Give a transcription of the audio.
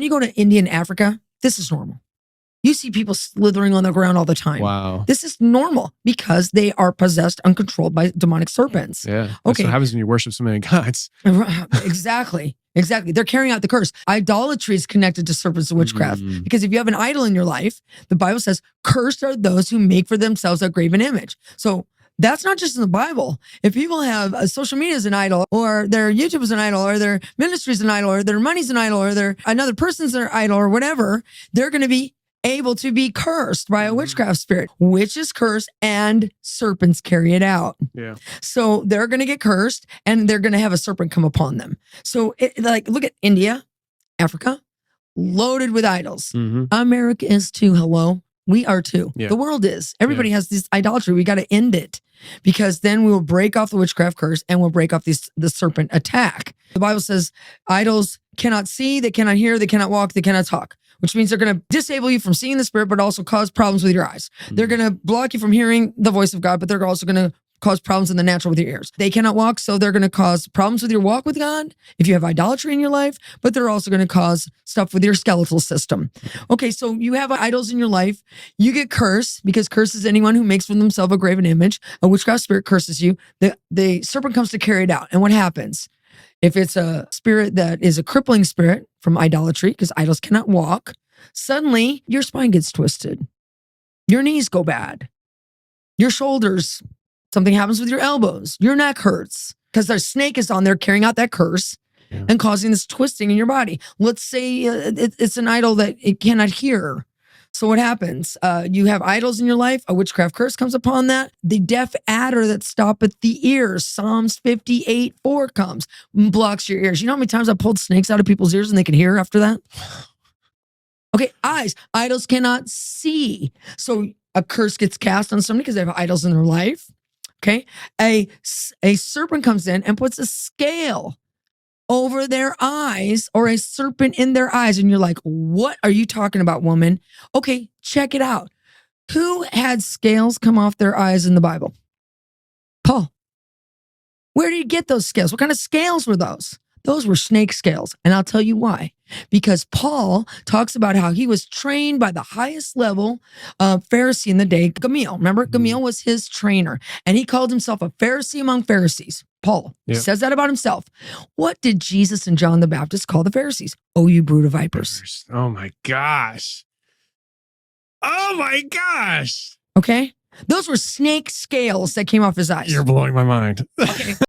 You go to India and Africa, this is normal. You see people slithering on the ground all the time. Wow. This is normal because they are possessed, uncontrolled by demonic serpents. Yeah. That's what happens when you worship so many gods. Exactly. Exactly. They're carrying out the curse. Idolatry is connected to serpents and witchcraft. Because if you have an idol in your life, the Bible says, cursed are those who make for themselves a graven image. So that's not just in the Bible. If people have social media as an idol, or their YouTube is an idol, or their ministry is an idol, or their money's an idol, or their another person's their idol, or whatever, they're going to be able to be cursed by a witchcraft spirit. Witches curse and serpents carry it out. Yeah. So they're going to get cursed and they're going to have a serpent come upon them. So look at India, Africa, loaded with idols. America is too. Hello. We are too. Yeah. The world is. Everybody has this idolatry. We got to end it, because then we will break off the witchcraft curse and we'll break off the serpent attack. The Bible says idols cannot see, they cannot hear, they cannot walk, they cannot talk, which means they're going to disable you from seeing the spirit, but also cause problems with your eyes. They're going to block you from hearing the voice of God, but they're also going to cause problems in the natural with your ears. They cannot walk, so they're going to cause problems with your walk with God if you have idolatry in your life, but they're also going to cause stuff with your skeletal system. Okay, so you have idols in your life. You get cursed, because curse is anyone who makes for themselves a graven image. A witchcraft spirit curses you. The serpent comes to carry it out. And what happens? If it's a spirit that is a crippling spirit from idolatry, because idols cannot walk, suddenly your spine gets twisted. Your knees go bad. Your shoulders, something happens with your elbows. Your neck hurts because their snake is on there carrying out that curse and causing this twisting in your body. Let's say it's an idol that it cannot hear. So what happens? You have idols in your life. A witchcraft curse comes upon that. The deaf adder that stoppeth the ears. Psalms 58:4 comes and blocks your ears. You know how many times I pulled snakes out of people's ears and they can hear after that? Okay, eyes. Idols cannot see. So a curse gets cast on somebody because they have idols in their life. Okay, a serpent comes in and puts a scale over their eyes, or a serpent in their eyes. And you're like, what are you talking about, woman? Okay, check it out. Who had scales come off their eyes in the Bible? Paul. Where did he get those scales? What kind of scales were those? Those were snake scales. And I'll tell you why. Because Paul talks about how he was trained by the highest level Pharisee in the day, Gamaliel. Remember, Gamaliel was his trainer. And he called himself a Pharisee among Pharisees. Paul says that about himself. What did Jesus and John the Baptist call the Pharisees? Oh, you brood of vipers. Oh my gosh. Oh my gosh. Okay? Those were snake scales that came off his eyes. You're blowing my mind. Okay.